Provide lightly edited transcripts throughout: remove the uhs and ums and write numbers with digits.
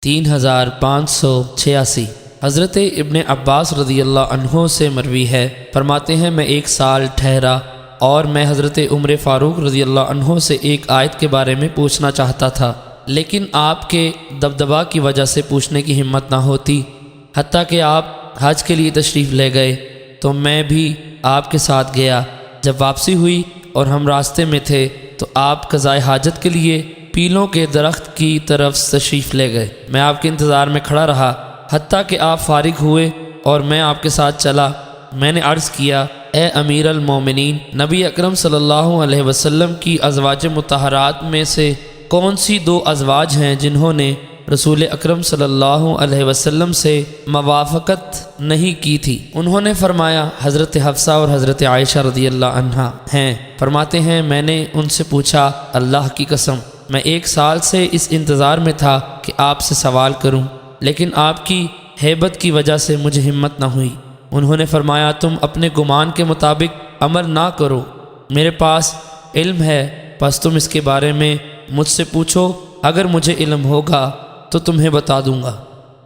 3586 حضرت ابن عباس رضی اللہ عنہ سے مروی ہے، فرماتے ہیں میں ایک سال ٹھہرا اور میں حضرت عمر فاروق رضی اللہ عنہ سے ایک آیت کے بارے میں پوچھنا چاہتا تھا، لیکن آپ کے دبدبا کی وجہ سے پوچھنے کی ہمت نہ ہوتی، حتیٰ کہ آپ حج کے لیے تشریف لے گئے تو میں بھی آپ کے ساتھ گیا۔ جب واپسی ہوئی اور ہم راستے میں تھے تو آپ قضائے حاجت کے لیے پیلوں کے درخت کی طرف تشریف لے گئے۔ میں آپ کے انتظار میں کھڑا رہا حتیٰ کہ آپ فارغ ہوئے اور میں آپ کے ساتھ چلا۔ میں نے عرض کیا، اے امیر المومنین، نبی اکرم صلی اللہ علیہ وسلم کی ازواج مطہرات میں سے کون سی دو ازواج ہیں جنہوں نے رسول اکرم صلی اللہ علیہ وسلم سے موافقت نہیں کی تھی؟ انہوں نے فرمایا حضرت حفصہ اور حضرت عائشہ رضی اللہ عنہا ہیں۔ فرماتے ہیں میں نے ان سے پوچھا، اللہ کی قسم میں ایک سال سے اس انتظار میں تھا کہ آپ سے سوال کروں، لیکن آپ کی ہیبت کی وجہ سے مجھے ہمت نہ ہوئی۔ انہوں نے فرمایا تم اپنے گمان کے مطابق عمل نہ کرو، میرے پاس علم ہے، پس تم اس کے بارے میں مجھ سے پوچھو، اگر مجھے علم ہوگا تو تمہیں بتا دوں گا۔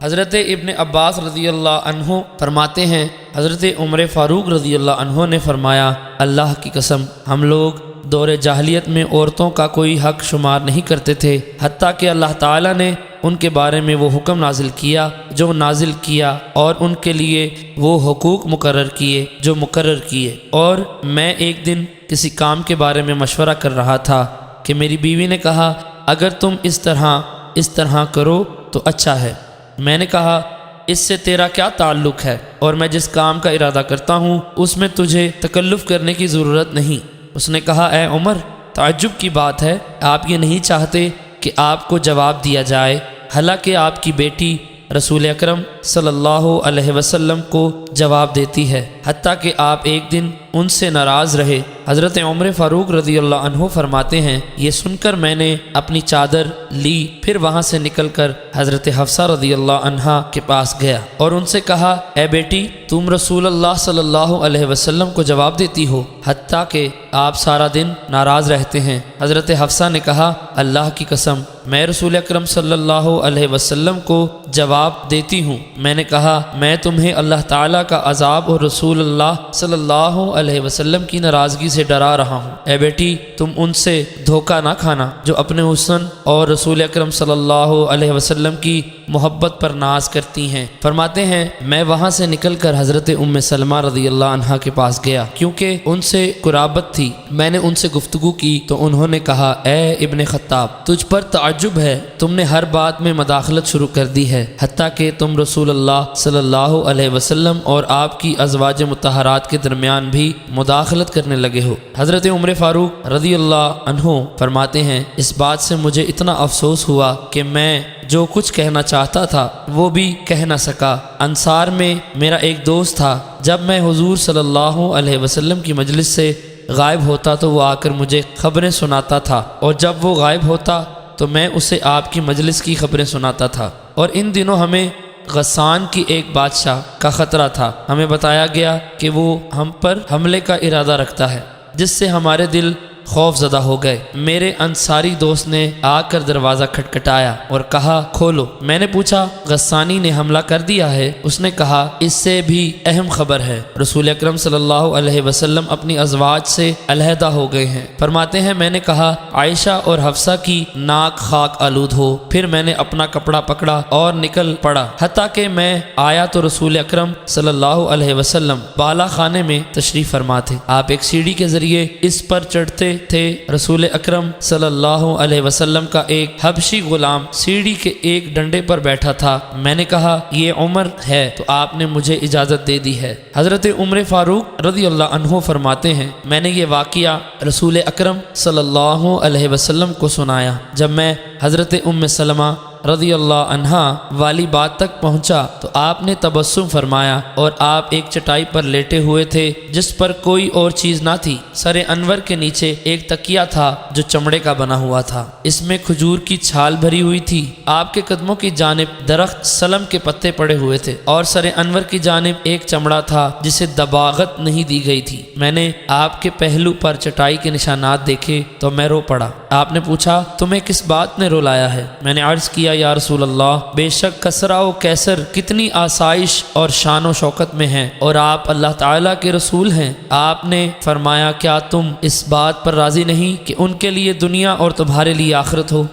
حضرت ابن عباس رضی اللہ عنہ فرماتے ہیں حضرت عمر فاروق رضی اللہ عنہ نے فرمایا، اللہ کی قسم ہم لوگ دور جاہلیت میں عورتوں کا کوئی حق شمار نہیں کرتے تھے، حتیٰ کہ اللہ تعالیٰ نے ان کے بارے میں وہ حکم نازل کیا جو نازل کیا اور ان کے لیے وہ حقوق مقرر کیے جو مقرر کیے۔ اور میں ایک دن کسی کام کے بارے میں مشورہ کر رہا تھا کہ میری بیوی نے کہا، اگر تم اس طرح کرو تو اچھا ہے۔ میں نے کہا، اس سے تیرا کیا تعلق ہے، اور میں جس کام کا ارادہ کرتا ہوں اس میں تجھے تکلف کرنے کی ضرورت نہیں۔ اس نے کہا، اے عمر، تعجب کی بات ہے، آپ یہ نہیں چاہتے کہ آپ کو جواب دیا جائے، حالانکہ آپ کی بیٹی رسول اکرم صلی اللہ علیہ وسلم کو جواب دیتی ہے، حتیٰ کہ آپ ایک دن ان سے ناراض رہے۔ حضرت عمر فاروق رضی اللہ عنہ فرماتے ہیں یہ سن کر میں نے اپنی چادر لی، پھر وہاں سے نکل کر حضرت حفصہ رضی اللہ عنہا کے پاس گیا اور ان سے کہا، اے بیٹی، تم رسول اللہ صلی اللہ علیہ وسلم کو جواب دیتی ہو، حتیٰ کہ آپ سارا دن ناراض رہتے ہیں۔ حضرت حفصہ نے کہا، اللہ کی قسم میں رسول اکرم صلی اللہ علیہ وسلم کو جواب دیتی ہوں۔ میں نے کہا، میں تمہیں اللہ تعالیٰ کا عذاب اور رسول اللہ صلی اللہ علیہ وسلم کی ناراضگی سے ڈرا رہا ہوں۔ اے بیٹی، تم ان سے دھوکہ نہ کھانا جو اپنے حسن اور رسول اکرم صلی اللہ علیہ وسلم کی محبت پر ناز کرتی ہیں۔ فرماتے ہیں میں وہاں سے نکل کر حضرت ام سلمہ رضی اللہ عنہا کے پاس گیا، کیونکہ ان سے قرابت تھی۔ میں نے ان سے گفتگو کی تو انہوں نے کہا، اے ابن خطاب، تجھ پر تعجب ہے، تم نے ہر بات میں مداخلت شروع کر دی ہے، حتیٰ کہ تم رسول اللہ صلی اللہ علیہ وسلم اور آپ کی ازواج مطہرات کے درمیان بھی مداخلت کرنے لگے ہو۔ حضرت عمر فاروق رضی اللہ عنہ فرماتے ہیں اس بات سے مجھے اتنا افسوس ہوا کہ میں جو کچھ کہنا چاہتا تھا وہ بھی کہہ نہ سکا۔ انصار میں میرا ایک دوست تھا، جب میں حضور صلی اللہ علیہ وسلم کی مجلس سے غائب ہوتا تو وہ آ کر مجھے خبریں سناتا تھا، اور جب وہ غائب ہوتا تو میں اسے آپ کی مجلس کی خبریں سناتا تھا۔ اور ان دنوں ہمیں غسان کی ایک بادشاہ کا خطرہ تھا، ہمیں بتایا گیا کہ وہ ہم پر حملے کا ارادہ رکھتا ہے، جس سے ہمارے دل خوف زدہ ہو گئے۔ میرے انصاری دوست نے آ کر دروازہ کھٹکھٹایا اور کہا، کھولو۔ میں نے پوچھا، غسانی نے حملہ کر دیا ہے؟ اس نے کہا، اس سے بھی اہم خبر ہے، رسول اکرم صلی اللہ علیہ وسلم اپنی ازواج سے علیحدہ ہو گئے ہیں۔ فرماتے ہیں میں نے کہا، عائشہ اور حفصہ کی ناک خاک آلود ہو۔ پھر میں نے اپنا کپڑا پکڑا اور نکل پڑا، حتیٰ کہ میں آیا تو رسول اکرم صلی اللہ علیہ وسلم بالا خانے میں تشریف فرما تھے۔ آپ ایک سیڑھی کے ذریعے اس پر چڑھتے تھے۔ رسول اکرم صلی اللہ علیہ وسلم کا ایک حبشی غلام سیڑھی کے ایک ڈنڈے پر بیٹھا تھا۔ میں نے کہا، یہ عمر ہے، تو آپ نے مجھے اجازت دے دی ہے۔ حضرت عمر فاروق رضی اللہ عنہ فرماتے ہیں میں نے یہ واقعہ رسول اکرم صلی اللہ علیہ وسلم کو سنایا۔ جب میں حضرت ام سلمہ رضی اللہ عنہا والی بات تک پہنچا تو آپ نے تبسم فرمایا، اور آپ ایک چٹائی پر لیٹے ہوئے تھے جس پر کوئی اور چیز نہ تھی۔ سر انور کے نیچے ایک تکیہ تھا جو چمڑے کا بنا ہوا تھا، اس میں کھجور کی چھال بھری ہوئی تھی۔ آپ کے قدموں کی جانب درخت سلم کے پتے پڑے ہوئے تھے، اور سر انور کی جانب ایک چمڑا تھا جسے دباغت نہیں دی گئی تھی۔ میں نے آپ کے پہلو پر چٹائی کے نشانات دیکھے تو میں رو پڑا۔ آپ نے پوچھا تمہیں کس بات نے رلایا ہے؟ میں نے عرض کیا یا رسول اللہ بے شک کسرا و کیسر کتنی آسائش اور شان و شوکت میں ہیں اور آپ اللہ تعالیٰ کے رسول ہیں۔ آپ نے فرمایا کیا تم اس بات پر راضی نہیں کہ ان کے لیے دنیا اور تمہارے لیے آخرت ہو؟